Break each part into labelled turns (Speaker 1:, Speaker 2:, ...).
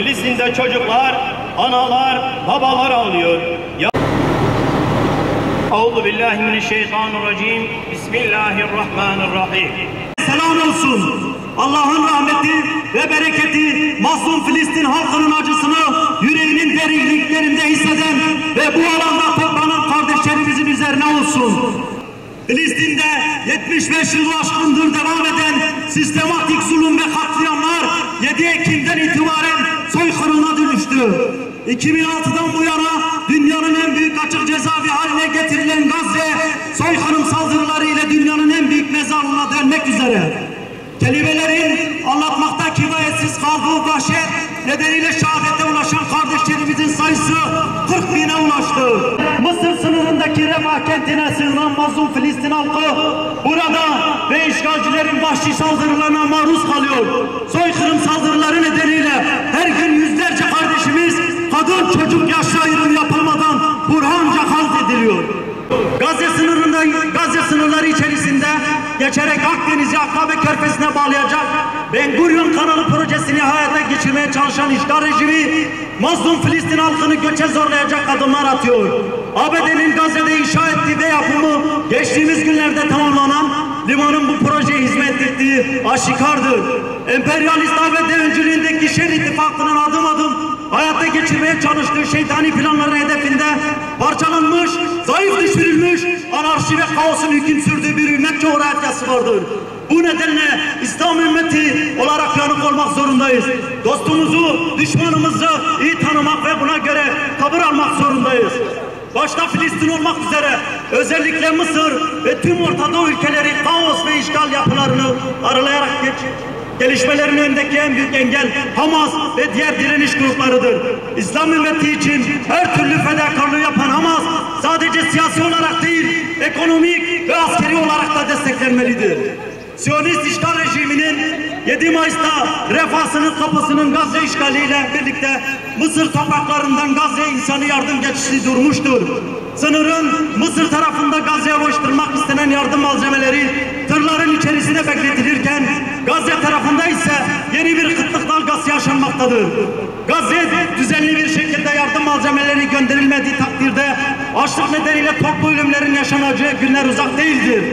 Speaker 1: Filistin'de çocuklar, analar, babalar ağlıyor. Euzubillahimineşşeytanirracim. Bismillahirrahmanirrahim.
Speaker 2: Selam olsun. Allah'ın rahmeti ve bereketi mazlum Filistin halkının acısını yüreğinin derinliklerinde hisseden ve bu alanda toplanan kardeşlerimizin üzerine olsun. Filistin'de 75 yılı aşkındır devam eden sistematik zulüm ve katliamlar 7 Ekim'den itibaren soykırıma dönüştü. 2006'dan bu yana dünyanın en büyük açık cezaevi haline getirilen Gazze, soykırım saldırıları ile dünyanın en büyük mezarlığına dönmek üzere. Kelimelerin anlatmakta kifayetsiz kaldığı vahşet nedeniyle şehadete ulaşan kardeşlerimizin sayısı 40 bine ulaştı. Mısır sınırındaki Refah kentine sığınan mazlum Filistin halkı burada ve işgalcilerin vahşi saldırılarına maruz kalıyor. Soykırım saldırıları nedeniyle her gün yüzlerce kardeşimiz kadın çocuk yaşlı ayrım yapılmadan burhanca katlediliyor. Gazze sınırları içerisinde geçerek Akdeniz'i Akabe Körfezi'ne bağlayacak Ben Gurion kanalı projesini hayata geçirmeye çalışan işgal rejimi mazlum Filistin halkını göçe zorlayacak adımlar atıyor. ABD'nin Gazze'de inşa ettiği ve yapımı geçtiğimiz günlerde tamamlanan limanın bu projeye hizmet ettiği aşikardır. Emperyalist ABD öncülüğündeki Şer İttifakı'nın adım adım hayata geçirmeye çalıştığı şeytani planların hedefinde parçalanmış, zayıf düşürülmüş, anarşi ve kaosun hüküm sürdüğü bir ümmet coğrafyası vardır. Bu nedenle İslam ümmeti olarak yanık olmak zorundayız. Dostumuzu, düşmanımızı iyi tanımak ve buna göre tavır almak zorundayız. Başta Filistin olmak üzere özellikle Mısır ve tüm Orta Doğu ülkeleri kaos ve işgal yapılarını aralayarak gelişmelerin önündeki en büyük engel Hamas ve diğer direniş gruplarıdır. İslam ümmeti için her türlü fedakarlığı yapan Hamas sadece siyasi olarak değil, ekonomik ve askeri olarak da desteklenmelidir. Siyonist işgal rejiminin 7 Mayıs'ta Refah'sının kapısının Gazze işgaliyle birlikte Mısır topraklarından Gazze'ye insani yardım geçişi durmuştur. Sınırın Mısır tarafında Gazze'ye ulaştırılmak istenen yardım malzemeleri tırların içerisinde bekletilirken Gazze tarafında ise yeni bir kıtlık dalgası yaşanmaktadır. Gazze'ye düzenli bir şekilde yardım malzemeleri gönderilmediği takdirde açlık nedeniyle toplu ölümlerin yaşanacağı günler uzak değildir.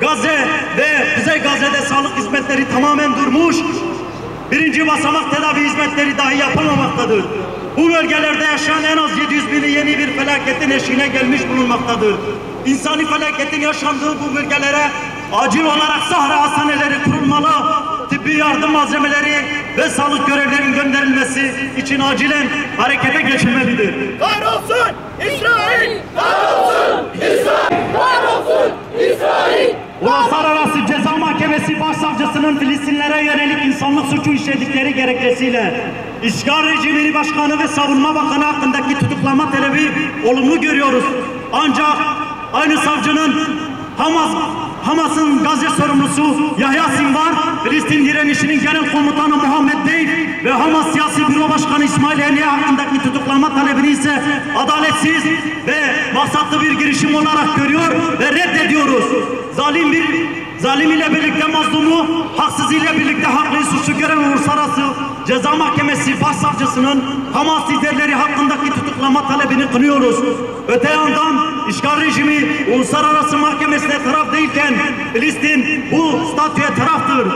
Speaker 2: Gazze ve Kuzey Gazze'de sağlık hizmetleri tamamen durmuş, birinci basamak tedavi hizmetleri dahi yapılmamaktadır. Bu bölgelerde yaşayan en az 700 bini yeni bir felaketin eşiğine gelmiş bulunmaktadır. İnsani felaketin yaşandığı bu bölgelere acil olarak Sahra hastaneleri kurulmalı, tıbbi yardım malzemeleri ve sağlık görevlerinin gönderilmesi için acilen harekete geçilmelidir.
Speaker 3: Kahrolsun İsrail! Kahrolsun İsrail! Kahrolsun İsrail!
Speaker 2: Uluslararası Ceza Mahkemesi Başsavcısının Filistinlere yönelik insanlık suçu işledikleri gerekçesiyle işgal rejimini başkanı ve savunma bakanı hakkındaki tutuklama talebi olumlu görüyoruz. Ancak aynı savcının Hamas'ın Gazze sorumlusu Yahya Sinvar, Filistin direnişinin genel komutanı Muhammed Bey ve Hamas siyasi büro başkanı İsmail Haniye hakkındaki tutuklama talebini ise adaletsiz ve maksatlı bir girişim olarak görüyor ve reddediyoruz. Zalim ile birlikte mazlumu, haksız ile birlikte haklıyı suçlu gören Uluslararası Ceza Mahkemesi Başsavcısının Hamas liderleri hakkındaki tutuklama talebini kınıyoruz. Öte yandan işgal rejimi Uluslararası Mahkemesi'ne taraf değilken Filistin bu statüye taraftır.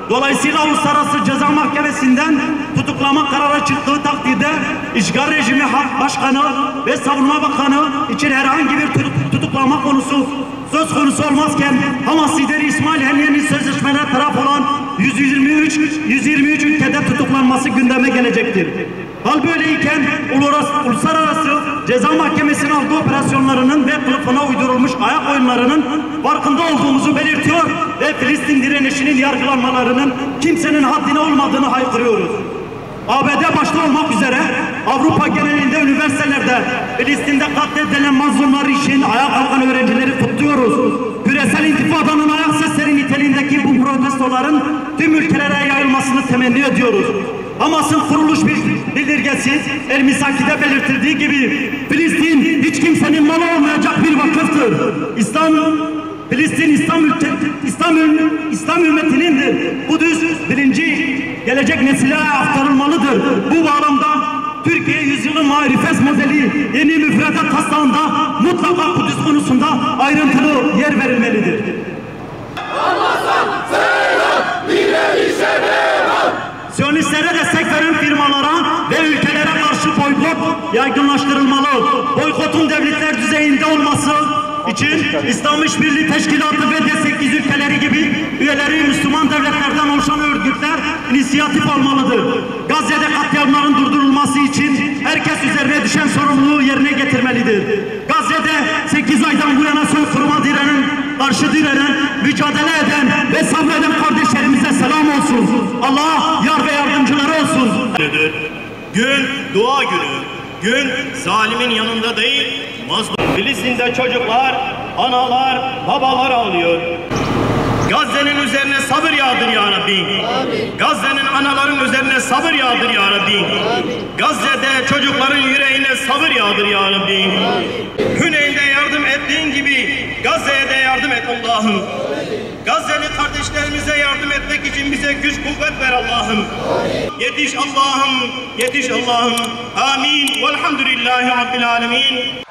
Speaker 2: Dolayısıyla Uluslararası Ceza Mahkemesi'nden tutuklama kararı çıktığı takdirde işgal rejimi başkanı ve savunma bakanı için herhangi bir tutuklama konusu söz konusu olmazken Hamas lideri İsmail Haniye'nin sözleşmelere taraf olan 123 ülkede tutuklanması gündeme gelecektir. Hal böyleyken Uluslararası Ceza Mahkemesi'nin algı operasyonlarının ve kılıfına uydurulmuş ayak oyunlarının farkında olduğumuzu belirtiyor ve Filistin direnişinin yargılanmalarının kimsenin haddine olmadığını haykırıyoruz. ABD başta olmak üzere Avrupa genelinde üniversitelerde Filistin'de katledilen mazlumlar için ayağa kalkan öğrencileri kutluyoruz. Küresel intifadanın ayak sesleri niteliğindeki bu protestoların tüm ülkelere yayılmasını temenni ediyoruz. Hamas'ın kuruluş bildirgesi El Misaki'de belirtildiği gibi Filistin hiç kimsenin malı olmayacak bir vakıftır. Filistin İslam ümmetinindir. Bu düz bilinci gelecek nesillere aktarılmalıdır. Bu bağlamda marifet modeli yeni müfredat taslağında mutlaka Kudüs konusunda ayrıntılı yer verilmelidir. Siyonistlere destek veren firmalara ve ülkelere karşı boykot yaygınlaştırılmalı. Boykotun devletler düzeyinde olması için İslam İşbirliği Teşkilatı ve D8 ülkeleri gibi üyeleri Müslüman devletlerden oluşan örgütler inisiyatif almalıdır. Gazze'de katliamların durdurulması için herkes üzerine düşen sorumluluğu yerine getirmelidir. Gazze'de 8 aydan bu yana soykırıma karşı direnen, mücadele eden ve sabreden kardeşlerimize selam olsun. Allah yar ve yardımcıları olsun.
Speaker 1: Gün dua günü. Gün zalimin yanında değil, mazlum. Filistin'de çocuklar, analar, babalar ağlıyor. Gazze'nin üzerine sabır yağdır ya Rabbi. Gazze'nin anaların üzerine sabır yağdır ya Rabbi. Gazze'de çocukların yüreğine sabır yağdır ya Rabbi. Hüneyn'de yardım ettiğin gibi Gazze'ye de yardım et Allah'ım. Gazze'li kardeşlerimize yardım etmek için bize güç kuvvet ver Allah'ım. Yetiş Allah'ım, yetiş Allah'ım. Amin. Velhamdülillahi Rabbil alemin.